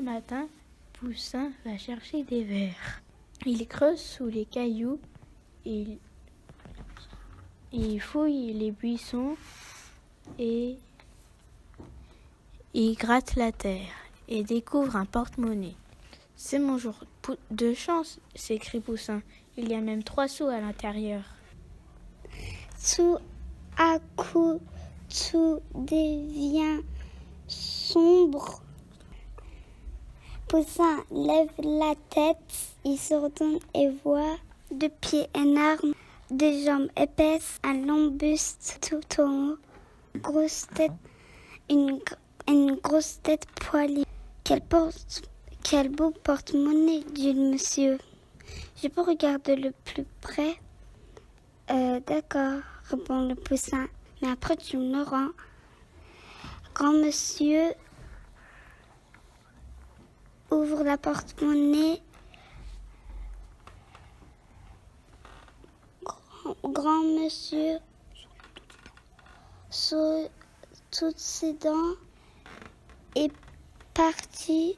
le matin, Poussin va chercher des vers. Il creuse sous les cailloux, il fouille les buissons et il gratte la terre et découvre un porte-monnaie. « C'est mon jour de chance !» s'écrie Poussin. Il y a même 3 sous à l'intérieur. Tout à coup, tout devient sombre. Poussin lève la tête, il se retourne et voit 2 pieds énormes, 2 jambes épaisses, un long buste tout en haut, une grosse tête poilue. Quel beau porte-monnaie, dit le monsieur. Je peux regarder le plus près? D'accord, répond le Poussin, mais après tu me le rends. Grand monsieur ouvre la porte-monnaie. Grand monsieur sur toutes ses dents est parti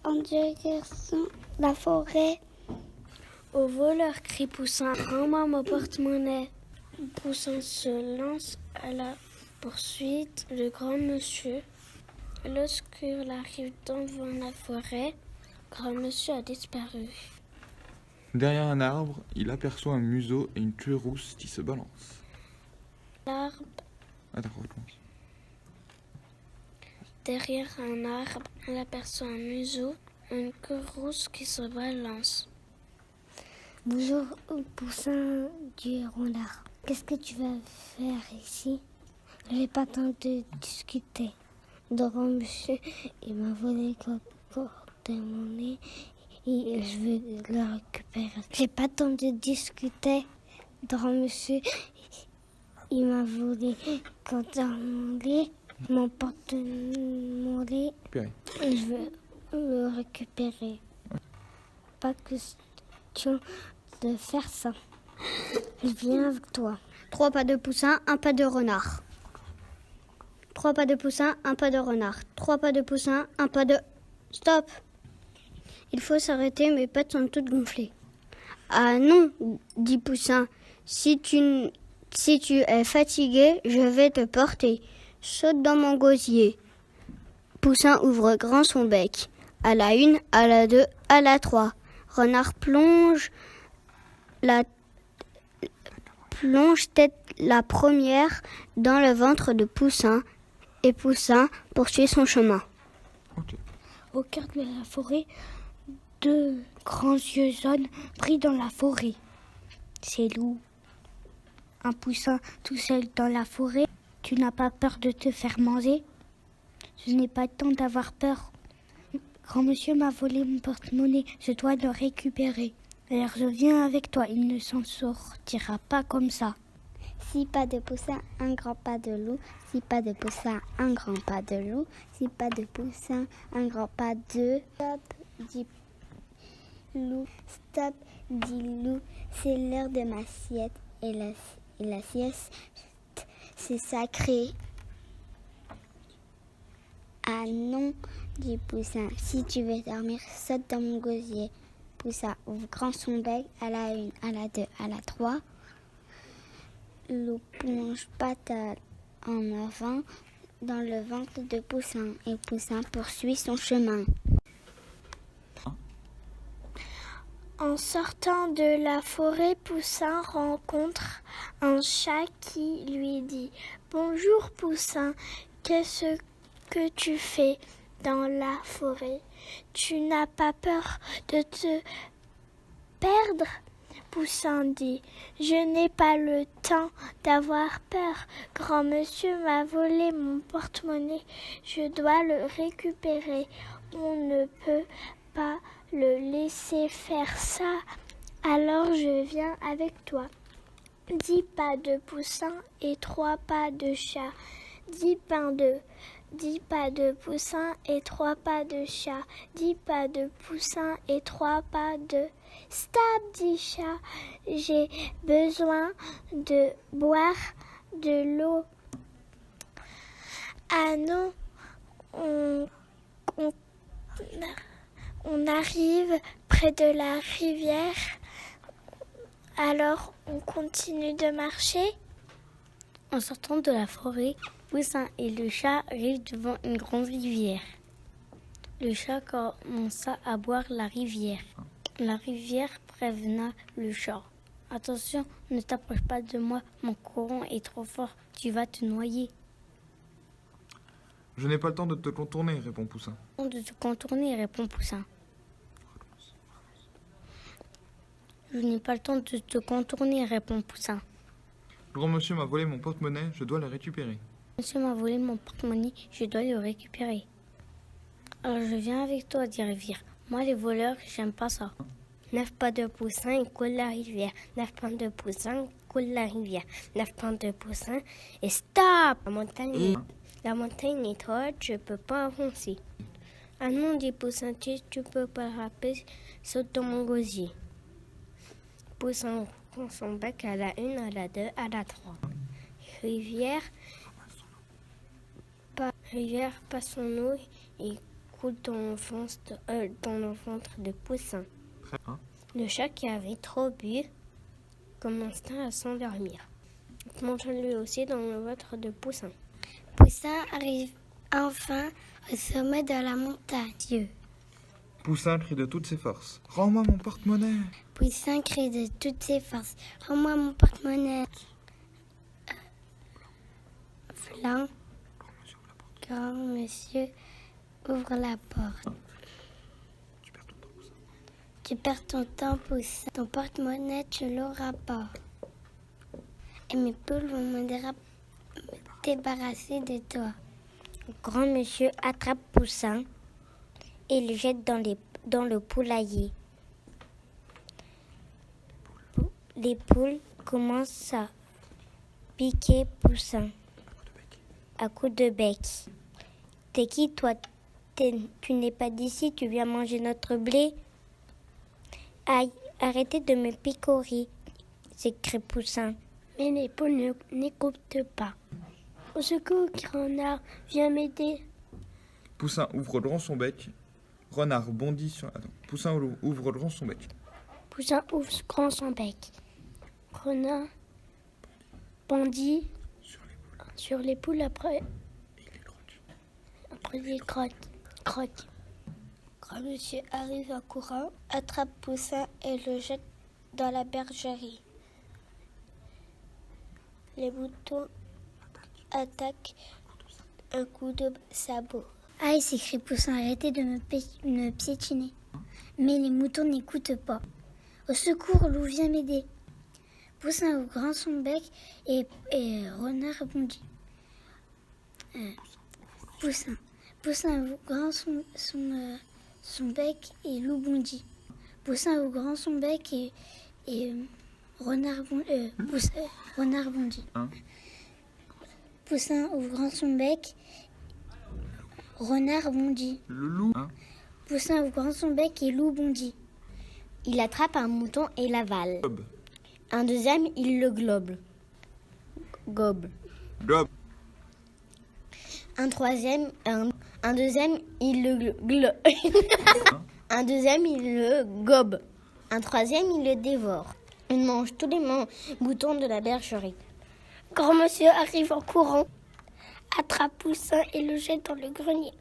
en direction de la forêt. Au voleur, crie Poussin, rends-moi mon porte-monnaie. Poussin se lance à la poursuite du grand monsieur. Lorsqu'il arrive devant la forêt, grand monsieur a disparu. Derrière un arbre, il aperçoit un museau et une queue rousse qui se balance. L'arbre. Attends, recommence. Derrière un arbre, il aperçoit un museau et une queue rousse qui se balance. Bonjour, Poussin, dit Renard. Qu'est-ce que tu vas faire ici? J'ai pas le temps de discuter. Grand monsieur, il m'a volé le porte-monnaie et je vais le récupérer. J'ai pas le temps de discuter. Grand monsieur, il m'a volé mon porte-monnaie et je vais le récupérer. Pas question de faire ça. Je viens avec toi. 3 pas de Poussin, 1 pas de Renard. 3 pas de Poussin, 1 pas de Renard. 3 pas de Poussin, 1 pas de... Stop! Il faut s'arrêter, mes pattes sont toutes gonflées. Ah non, dit Poussin. Si tu es fatigué, je vais te porter. Saute dans mon gosier. Poussin ouvre grand son bec. À la 1, à la 2, à la 3. Renard plonge tête la première dans le ventre de Poussin et Poussin poursuit son chemin. Okay. Au cœur de la forêt, 2 grands yeux jaunes brillent dans la forêt. C'est loup. Un Poussin tout seul dans la forêt. Tu n'as pas peur de te faire manger? Je n'ai pas le temps d'avoir peur. Grand monsieur m'a volé mon porte-monnaie. Je dois le récupérer. Alors je viens avec toi. Il ne s'en sortira pas comme ça. 6 pas de Poussin, un grand pas de loup. 6 pas de Poussin, un grand pas de loup. 6 pas de Poussin, un grand pas de... Stop, dit loup. Stop, dit loup. C'est l'heure de ma sieste. Et la sieste, c'est sacré. Ah non, dit Poussin. Si tu veux dormir, saute dans mon gosier. Poussin ouvre grand son bec à la 1, à la 2, à la 3. Loup plonge patte en avant dans le ventre de Poussin et Poussin poursuit son chemin. En sortant de la forêt, Poussin rencontre un chat qui lui dit « Bonjour Poussin, qu'est-ce que tu fais dans la forêt? Tu n'as pas peur de te perdre ?» Poussin dit « Je n'ai pas le temps d'avoir peur. Grand monsieur m'a volé mon porte-monnaie. Je dois le récupérer. On ne peut pas le laisser faire ça. Alors je viens avec toi. » 10 pas de Poussin et 3 pas de chat. 10 pas de Poussin et 3 pas de chat. 10 pas de Poussin et 3 pas de... Stop, dit chat. J'ai besoin de boire de l'eau. Ah non, on On arrive près de la rivière. Alors, on continue de marcher. En sortant de la forêt, Poussin et le chat arrivent devant une grande rivière. Le chat commença à boire la rivière. La rivière prévena le chat. « Attention, ne t'approche pas de moi, mon courant est trop fort, tu vas te noyer. » Je n'ai pas le temps de te contourner, répond Poussin. « De te contourner, répond Poussin. Je n'ai pas le temps de te contourner, répond Poussin. Grand monsieur m'a volé mon porte-monnaie, je dois le récupérer. Monsieur m'a volé mon porte-monnaie, je dois le récupérer. Alors je viens avec toi, dit Rivière. Moi, les voleurs, j'aime pas ça. 9 pas de Poussin, il coule la rivière. 9 pas de Poussin, coule la rivière. 9 pas de Poussin, et stop! La montagne est haute, je peux pas avancer. Ah non, dit Poussin, tu peux pas rapper, saute dans mon gosier. Poussin prend son bec à la 1, à la 2, à la 3. Rivière passe son eau et coule dans le ventre de Poussin. Le chat qui avait trop bu commença à s'endormir. Monte lui aussi dans le ventre de Poussin. Poussin arrive enfin au sommet de la montagne. Poussin crie de toutes ses forces. Rends-moi mon porte-monnaie. Poussin crie de toutes ses forces. Rends-moi mon porte-monnaie. Flan. Grand monsieur ouvre la porte. Tu perds ton temps, Poussin. Ton porte-monnaie, tu l'auras pas. Et mes poules vont me débarrasser de toi. Grand monsieur attrape Poussin et le jette dans le poulailler. Les poules commencent à piquer Poussin à coups de bec. T'es qui, toi? Tu n'es pas d'ici, tu viens manger notre blé? Aïe, arrêtez de me picorer, s'écrie Poussin. Mais les poules n'écoutent pas. Au secours, Renard, viens m'aider. Poussin ouvre grand son bec. Renard bondit sur... Attends. Poussin ouvre grand son bec. Poussin ouvre grand son bec. Renard bondit sur les poules après les crottes. Grand monsieur arrive en courant, attrape Poussin et le jette dans la bergerie. Les moutons attaquent un coup de sabot. Aïe, s'écrie Poussin, arrêtez de me piétiner. Mais les moutons n'écoutent pas. Au secours, loup, viens m'aider. Poussin ouvre grand son bec et Renard bondit. Poussin ouvre grand son bec et loup bondit. Poussin ouvre grand son bec et Renard bondit. Poussin ouvre grand son bec. Renard bondit. Le loup. Poussin ouvre grand son bec et loup bondit. Il attrape un mouton et l'avale. Gobe. Un deuxième, il le gobe. Gobe. Un deuxième, il le Un deuxième, il le gobe. Un troisième, il le dévore. Il mange tous les moutons de la bergerie. Grand monsieur arrive en courant, attrape Poussin et le jette dans le grenier.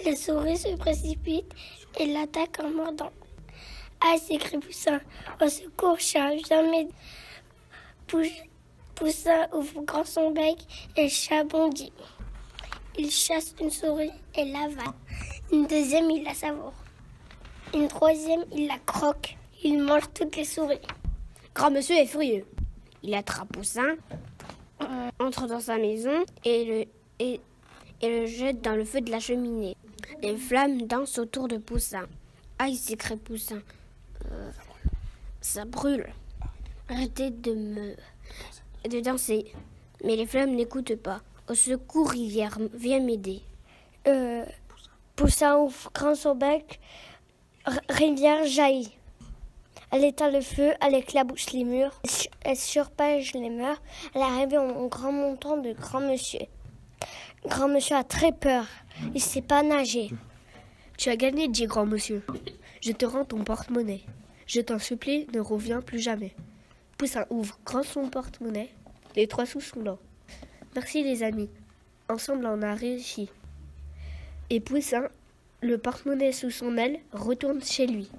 La souris se précipite et l'attaque en mordant. Ah, s'écrie Poussin, au secours, chat, viens m'aider. Poussin ouvre grand son bec et le chat bondit. Il chasse une souris et l'avale. Une deuxième, il la savoure. Une troisième, il la croque. Il mange toutes les souris. Grand monsieur est furieux. Il attrape Poussin, entre dans sa maison et le jette dans le feu de la cheminée. Les flammes dansent autour de Poussin. Aïe, s'écrie Poussin. Ça brûle. Arrêtez de danser. Mais les flammes n'écoutent pas. Au secours, rivière, viens m'aider. Poussin ouvre grand son bec. Rivière jaillit. Elle éteint le feu, elle éclabousse les murs, elle surpage les murs. Elle arrive au grand montant de grand monsieur. Grand monsieur a très peur. Il sait pas nager. Tu as gagné, dit grand monsieur. Je te rends ton porte-monnaie. Je t'en supplie, ne reviens plus jamais. Poussin ouvre grand son porte-monnaie. Les 3 sous sont là. Merci les amis. Ensemble on a réussi. Et Poussin, le porte-monnaie sous son aile, retourne chez lui.